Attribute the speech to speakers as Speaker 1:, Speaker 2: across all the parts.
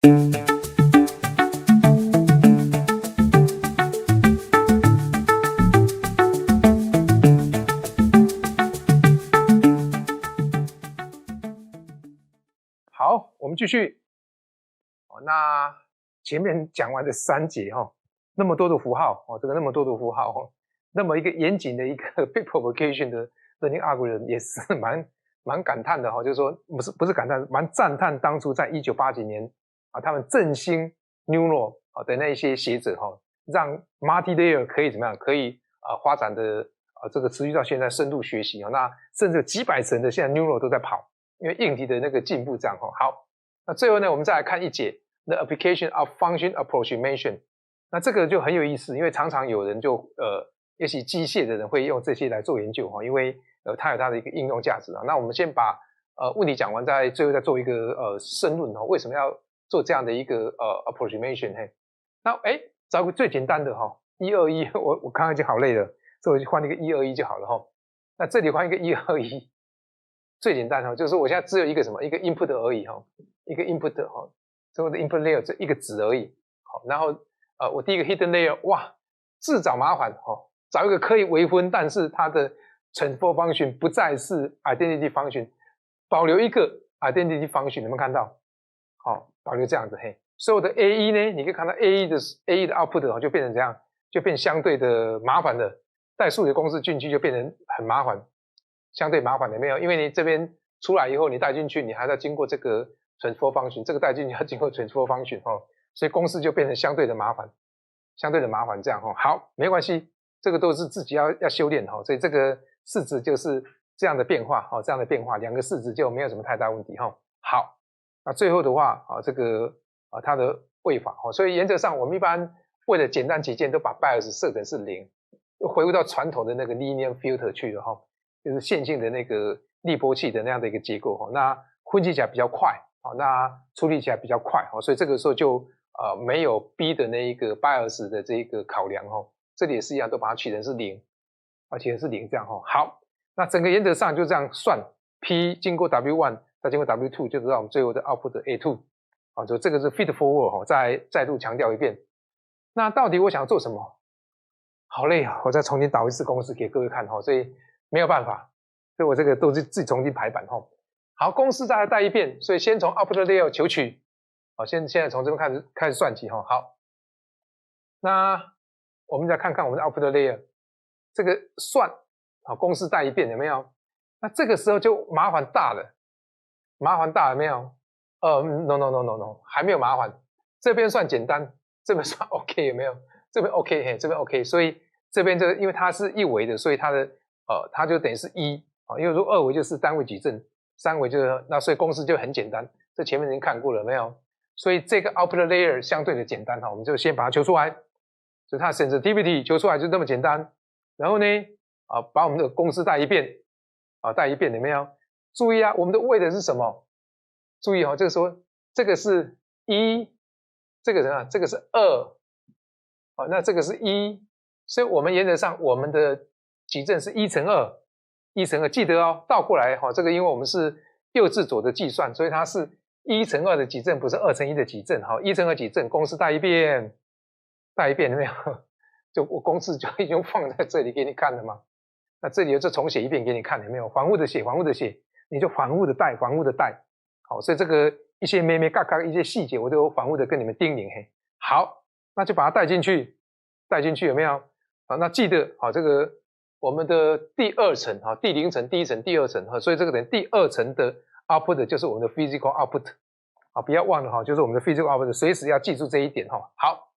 Speaker 1: 好，我们继续。那前面讲完的3节那么多的符号这个那么多的符号那么一个严谨的一个 big propagation 的 learning algorithm 也是蛮感叹的就是说不是感叹，蛮赞叹当初在1980几年他们振兴 neural 的那一些学者让 multi-layer 可以怎么样，可以发展的这个持续到现在深度学习那甚至几百层的现在 neural 都在跑，因为硬体的那个进步这样好，那最后呢，我们再来看一节 The application of function approximation。那这个就很有意思，因为常常有人就也许机械的人会用这些来做研究因为它有它的一个应用价值那我们先把问题讲完，最后再做一个申论为什么要做这样的一个approximation 那找个最简单的121，我刚刚已经好累了，所以我就换一个121就好了那这里换一个121。最简单就是我现在只有一个什么，一个 input 而已一个 input 所有的 input layer 这一个值而已然后我第一个 hidden layer 哇，自找麻烦找一个可以微分，但是它的 transfer function 不再是 identity function， 保留一个 identity function， 有没有看到保留这样子所有的 AE 呢，你可以看到 AE 的 output 就变成这样，就变相对的麻烦的，带数学公式进去就变成很麻烦，相对麻烦的没有，因为你这边出来以后你带进去，你还要经过这个 transfer function， 这个带进去要经过 transfer function所以公式就变成相对的麻烦，这样好，没关系，这个都是自己要修炼所以这个式子就是这样的变化两个式子就没有什么太大问题好，那最后的话这个它的位法所以原则上我们一般为了简单起见都把 bias 设成是0，又回归到传统的那个 linear filter 去了就是线性的那个滤波器的那样的一个结构那分析起来比较快那处理起来比较快所以这个时候就没有 B 的那一个 bias 的这个考量这里也是一样，都把它取成是0取成是0这样好，那整个原则上就这样算 P 经过 W1 再经过 W2 就知道我们最后的 output A2就这个是 feed forward再度强调一遍。那到底我想做什么？好累我再重新导一次公式给各位看所以没有办法，所以我这个都是自己重新排版好，公式再来带一遍，所以先从 output layer 求取现在从这边开始算起好，那我们再看看我们的 output layer 这个算公式带一遍有没有？那这个时候就麻烦大了没有？no， 还没有麻烦，这边算简单，这边算 OK 有没有？这边 OK 这边 OK， 所以这边因为它是一维的，所以它的它就等于是1因为如果2维就是单位矩阵，3维就是那，所以公式就很简单，这前面已经看过了没有？所以这个 output layer 相对的简单我们就先把它求出来，所以它的 sensitivity 求出来就这么简单。然后呢把我们的公式带一遍带一遍有没有？注意我们的weight是什么？注意这个时候这个是1，这个什么？这个是2那这个是1，所以我们原则上我们的矩阵是1乘2，记得倒过来这个因为我们是右至左的计算，所以它是1乘2的矩阵，不是2乘1的矩阵1乘2矩阵，公式带一遍有没有？就我公式就已经放在这里给你看了嘛，那这里就重写一遍给你看有没有？反复的写你就反复的带好，所以这个一些咩咩嘎嘎一些细节我都有反复的跟你们叮咛好，那就把它带进去有没有？那记得这个我们的第2层第0层、第1层、第2层所以这个等于第2层的 output 就是我们的 physical output 不要忘了就是我们的 physical output， 随时要记住这一点好，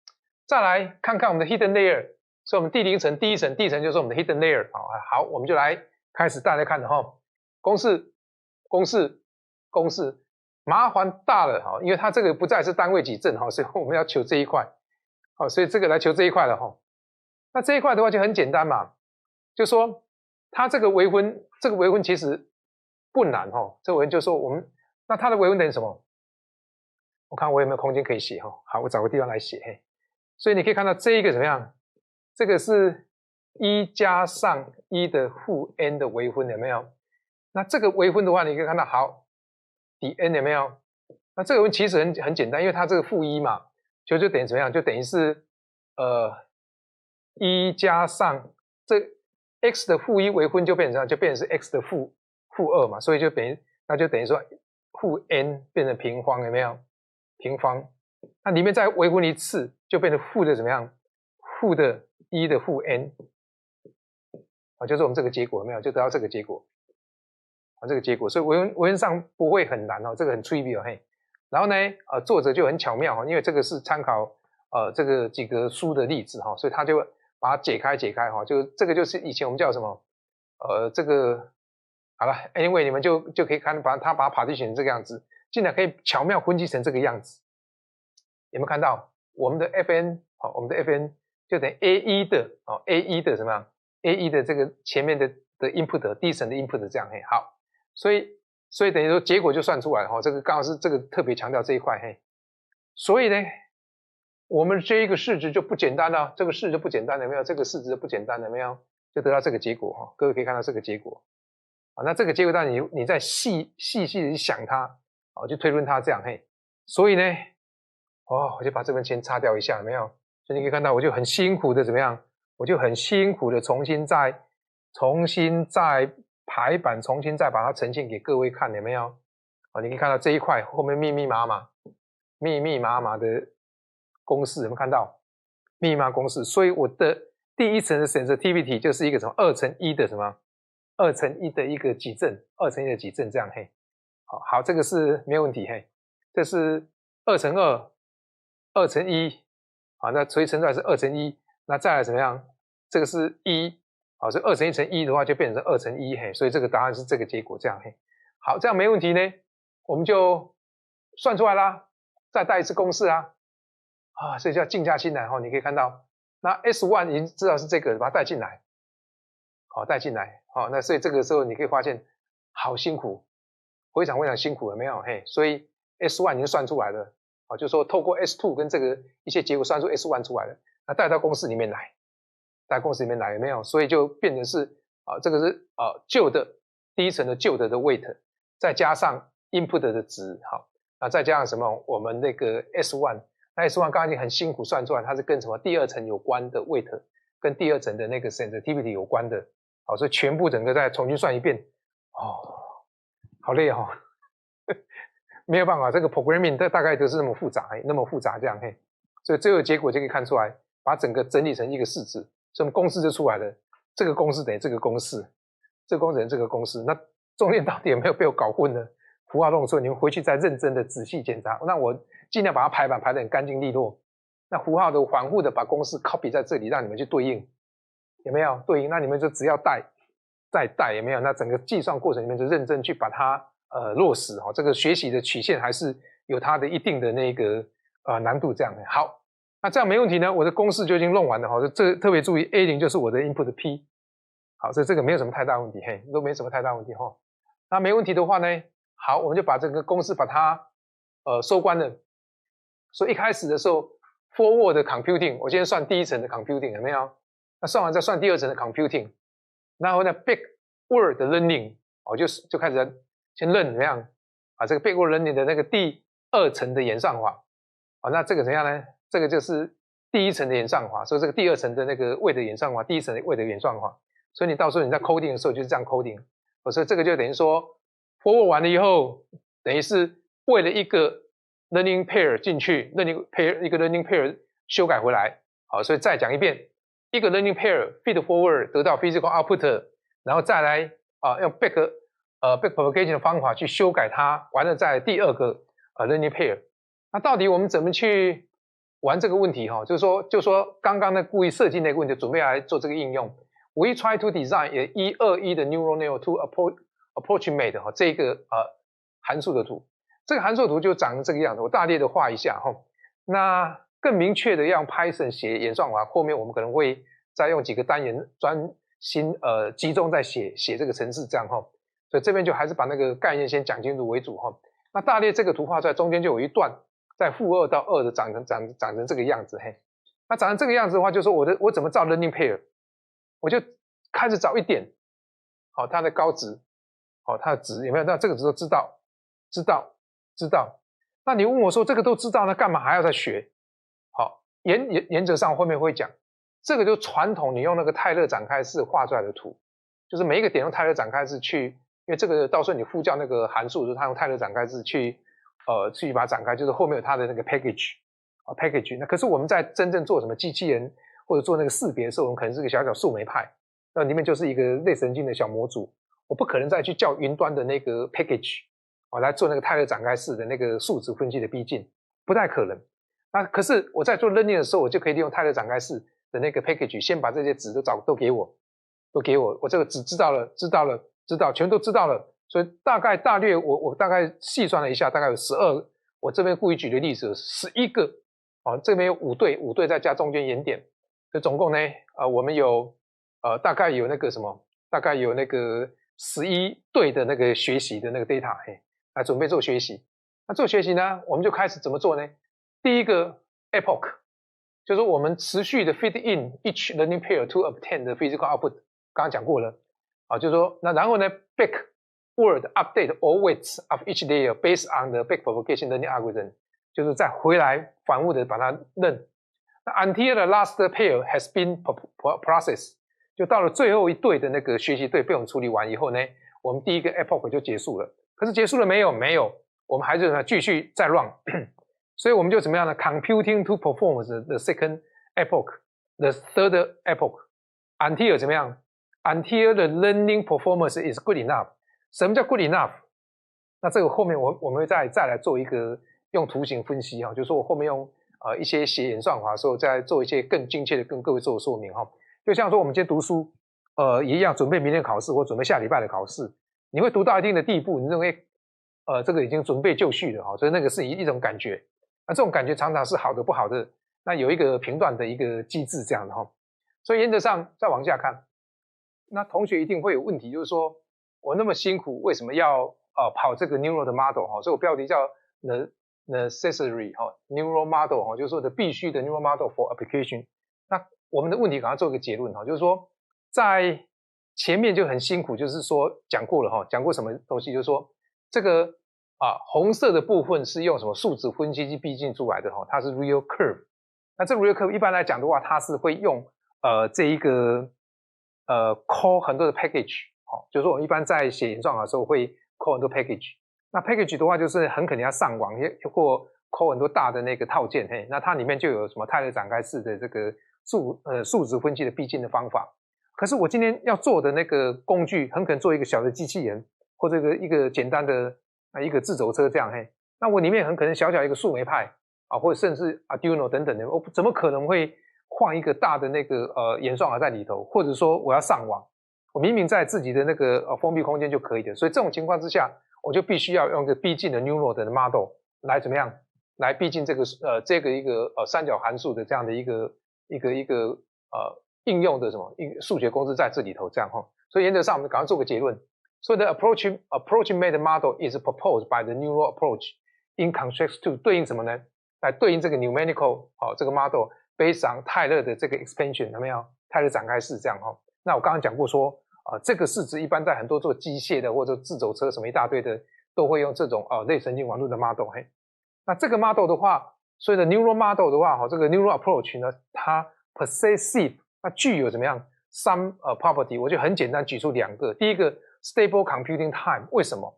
Speaker 1: 再来看看我们的 hidden layer， 所以我们第0层、第1层、第1层就是我们的 hidden layer 好，我们就来开始大家看了公式麻烦大了因为它这个不再是单位矩阵所以我们要求这一块所以这个来求这一块了那这一块的话就很简单嘛，就说它这个微分其实不难这个微分就说我们那它的微分等于什么？我看我有没有空间可以写好，我找个地方来写所以你可以看到这一个怎么样？这个是1加上1的负 n 的微分有没有？那这个微分的话，你可以看到好底 n 有没有？那这个问题其实很简单，因为它这个负一嘛，就等于怎么样？就等于是一加上这 x 的负一微分就变成这样，就变成是 x 的负2嘛，所以就等于说负 n 变成平方，有没有？平方，那里面再微分一次，就变成负的怎么样？负的1的负 n 啊，就是我们这个结果，有没有？就得到这个结果啊，这个结果，所以微分上不会很难哦，这个很 trivial 嘿。然后呢，作者就很巧妙哈，因为这个是参考这个几个书的例子哈，所以他就把它解开哈，就这个就是以前我们叫什么这个好了 ，anyway 你们就可以看把它partition成这个样子，竟然可以巧妙分析成这个样子，有没有看到我们的 fn 好，我们的 fn 就等于 a1 的a1 的什么样 a1 的这个前面的 input 第一层的 input 这样嘿，好，所以等于说结果就算出来了哈，这个刚好是这个特别强调这一块嘿，所以呢，我们这一个式子就不简单了，这个式就不简单了，有没有？这个式子就不简单了，有没有？就得到这个结果哈，各位可以看到这个结果啊，那这个结果当然你再细的去想它，去推论它这样嘿，再以呢，我就把这边先擦掉一下，有没有？所以你可以看到，我就很辛苦的怎么样？我就很辛苦的重新再排版，重新再把它呈现给各位看，有没有？你可以看到这一块后面密密麻麻的公式，有没有看到？密密麻麻公式，所以我的第一层的 sensitivity 就是一个什么2×1的什么2×1的一个矩阵，2×1的矩阵这样嘿。好，这个是没有问题嘿，这是2×2，2×1，好，那所以乘出来是2×1，那再来怎么样？这个是1，好，所以2×1乘1的话就变成2×1嘿，所以这个答案是这个结果这样嘿。好，这样没问题呢，我们就算出来啦，再带一次公式啊，所以叫静下心来哈，你可以看到，那 S1 已经知道是这个，把它带进来，好，带进来，好，那所以这个时候你可以发现好辛苦，非常非常辛苦了没有？嘿，所以 S1 已经算出来了，好，就是说透过 S2 跟这个一些结果算出 S1 出来了，那带到公式里面来，带公式里面来有没有？所以就变成是这个是旧的第一层的旧的 weight， 再加上 input 的值，好，那再加上什么？我们那个 S1。那 S1 刚刚已经很辛苦算出来，它是跟什么第二层有关的 weight， 跟第二层的那个 sensitivity 有关的，好，所以全部整个再重新算一遍，好累哦，没有办法，这个 programming 大概都是那么复杂这样嘿，所以最后结果就可以看出来，把整个整理成一个式子，所以我们公式就出来了，这个公式等于这个公式，这个公式等于这个公式，那中间到底有没有被我搞混呢？符号弄错，你们回去再认真的仔细检查。那我尽量把它排版排得很干净利落。那符号的反复的把公式 copy 在这里，让你们去对应，有没有对应？那你们就只要再带，有没有？那整个计算过程里面就认真去把它落实哈。这个学习的曲线还是有它的一定的那个难度这样的。好，那这样没问题呢。我的公式就已经弄完了哈。这特别注意 A0 就是我的 input P。好，所以这个没有什么太大问题，嘿，都没什么太大问题哈。那没问题的话呢？好，我们就把这个公式把它收关了。所以一开始的时候 ，forward computing， 我先算第一层的 computing 有没有？那算完再算第二层的 computing， 然后呢 big word learning， 我就开始先认怎么样这个 big word learning 的那个第二层的演算法，那这个怎样呢？这个就是第一层的演算法，所以这个第二层的那个位的演算法，第一层的位的演算法，所以你到时候你在 coding 的时候就是这样 coding，所以这个就等于说。forward 完了以后，等于是为了一个 learning pair 进去 ，learning pair 一个 learning pair 修改回来，好，所以再讲一遍，一个 learning pair feed forward 得到 physical output， 然后再来用 back propagation 的方法去修改它，完了再第二个learning pair。那到底我们怎么去玩这个问题哈？就是说刚刚的故意设计那个问题，准备来做这个应用。We try to design a 121的 neural network to approximate 这个函数的图，这个函数图就长成这个样子，我大略的画一下哈。那更明确的用 Python 写演算法，后面我们可能会再用几个单元专心集中在写这个程式这样哈。所以这边就还是把那个概念先讲清楚为主哈。那大略这个图画出来，中间就有一段在-2到2的长成这个样子嘿。那长成这个样子的话，就是说我怎么造 learning pair， 我就开始找一点，好，它的高值。它的值有没有？那这个值都知道。那你问我说这个都知道，那干嘛还要再学？好，原则上后面会讲，这个就传统你用那个泰勒展开式画出来的图，就是每一个点用泰勒展开式去，因为这个到时候你呼叫那个函数的时候，它用泰勒展开式去把它展开，就是后面有它的那个 package。那可是我们在真正做什么机器人或者做那个识别的时候，我们可能是个小小树莓派，那里面就是一个类神经的小模组，我不可能再去叫云端的那个 package 来做那个泰勒展开式的那个数值分析的逼近，不太可能。那可是我在做 learning 的时候，我就可以利用泰勒展开式的那个 package， 先把这些值都给我，我这个值知道了，全都知道了。所以大略我大概细算了一下，大概有12，我这边故意举的例子有11个，这边有5对再加中间延点，所以总共呢，我们有大概有那个11对的那个学习的那个 data， 来准备做学习。那做学习呢，我们就开始怎么做呢？第一个 epoch， 就是我们持续的 feed in each learning pair to obtain the physical output， 刚刚讲过了，就是说，那然后呢 backward update all weights of each layer based on the backpropagation learning algorithm， 就是再回来反复的把它认。那 until the last pair has been processed， 就到了最后一对的那个学习对被我们处理完以后呢，我们第一个 epoch 就结束了。可是结束了没有？没有，我们还是呢继续再 run 所以我们就怎么样呢 ？Computing to perform the second epoch, the third epoch, until 怎么样 ？Until the learning performance is good enough。什么叫 good enough？ 那这个后面我们会再来做一个用图形分析就是说我后面用一些写演算法的时候，再做一些更精切的跟各位做说明就像说我们今天读书，也一样准备明天考试或准备下礼拜的考试，你会读到一定的地步，你认为这个已经准备就绪了所以那个是一种感觉。那这种感觉常常是好的不好的，那有一个评断的一个机制这样的所以原则上再往下看，那同学一定会有问题，就是说我那么辛苦，为什么要跑这个 neural 的 model 所以我标题叫 necessary neural model 就是说的必须的 neural model for application。那我们的问题赶快做一个结论就是说在前面就很辛苦，就是说讲过了讲过什么东西，就是说这个红色的部分是用什么数值分析器逼近出来的它是 real curve。那这 real curve 一般来讲的话，它是会用这一个call 很多的 package 就是说我们一般在写演算法的时候会 call 很多 package。那 package 的话就是很可能要上网或 call 很多大的那个套件那它里面就有什么泰勒展开式的这个数值分析的逼近的方法。可是我今天要做的那个工具很可能做一个小的机器人，或者一个简单的一个自走车这样那我里面很可能小小一个树莓派或者甚至 Arduino 等等的，我怎么可能会放一个大的那个演算法在里头？或者说我要上网，我明明在自己的那个封闭空间就可以的。所以这种情况之下，我就必须要用一个逼近的 neural 的 model 来怎么样来逼近这个一个三角函数的这样的一个应用的数学公式在这里头这样所以原则上我们赶快做个结论。所以 the approach-made model is proposed by the neural approach in contrast to 对应什么呢？来对应这个 numerical 这个 model based on 泰勒的这个 expansion 有没有？泰勒展开式这样那我刚刚讲过说这个式子一般在很多做机械的或者自走车什么一大堆的都会用这种类神经网络的 model 那这个 model 的话，所以的 neural model 的话这个 neural approach 呢，它 possessive 它具有怎么样 some property， 我就很简单举出2个。第一个 stable computing time， 为什么？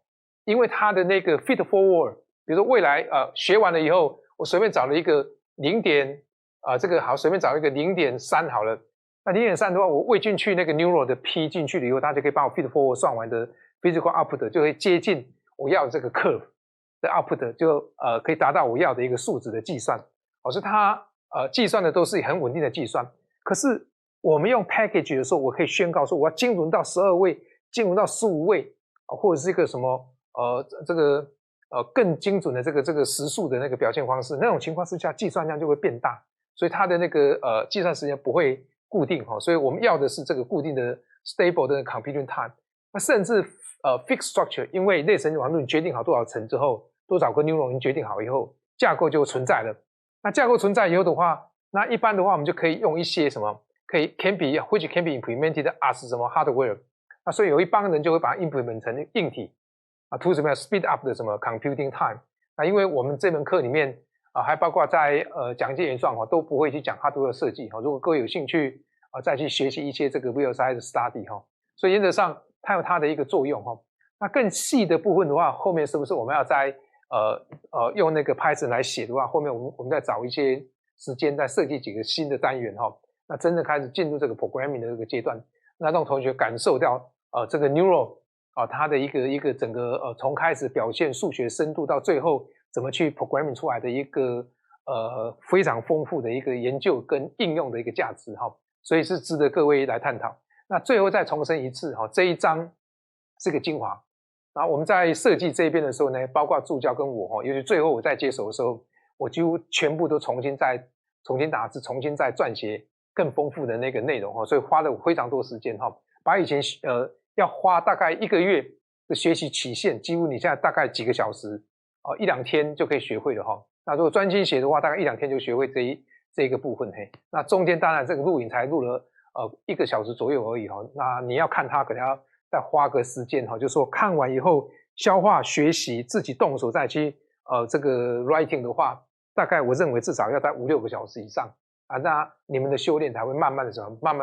Speaker 1: 因为它的那个 feed forward， 比如说未来学完了以后，我随便找了一个这个好，随便找一个 0.3 好了。那 0.3 的话，我喂进去那个 neural 的 P 进去了以后，它就可以帮我 feed forward 算完的 physical output 就会接近我要的这个 curve 的 output， 就可以达到我要的一个数值的计算。所以它计算的都是很稳定的计算。可是我们用 package 的时候，我可以宣告说我要精准到12位，精准到15位，或者是一个什么更精准的这个时速的那个表现方式。那种情况之下，计算量就会变大，所以它的那个计算时间不会固定所以我们要的是这个固定的 stable 的 computing time。那甚至fixed structure， 因为类神经网络你决定好多少层之后，多少个 neuron 你决定好以后，架构就存在了。那架构存在以后的话，那一般的话我们就可以用一些什么which can be implemented as 什么 hardware。那所以有一帮人就会把它 implement 成硬体to 怎么样 speed up 的什么 computing time。那因为我们这门课里面还包括在讲解原状都不会去讲hardware设计如果各位有兴趣再去学习一些这个 VLSI 的 study 所以原则上它有它的一个作用那更细的部分的话，后面是不是我们要在用那个 Python 来写的话，后面我们再找一些时间再设计几个新的单元那真正开始进入这个 programming 的这个阶段，那让同学感受到这个 neural它的一个整个从开始表现数学深度到最后怎么去 programming 出来的一个非常丰富的一个研究跟应用的一个价值所以是值得各位来探讨。那最后再重申一次这一章是个精华。然后我们在设计这边的时候呢，包括助教跟我尤其最后我在接手的时候，我几乎全部都重新打字，重新再撰写更丰富的那个内容所以花了非常多时间把以前要花大概1个月的学习期限，几乎你现在大概几个小时1-2天就可以学会了那如果专心写的话，大概1-2天就学会这一个部分那中间当然这个录影才录了1个小时左右而已那你要看它可能要再花个时间就是说看完以后消化学习，自己动手再去这个 writing 的话，大概我认为至少要在5-6个小时以上那你们的修炼才会慢慢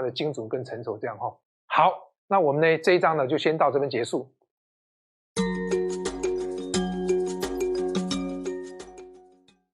Speaker 1: 的精准跟成熟这样好，那我们呢这一章呢就先到这边结束。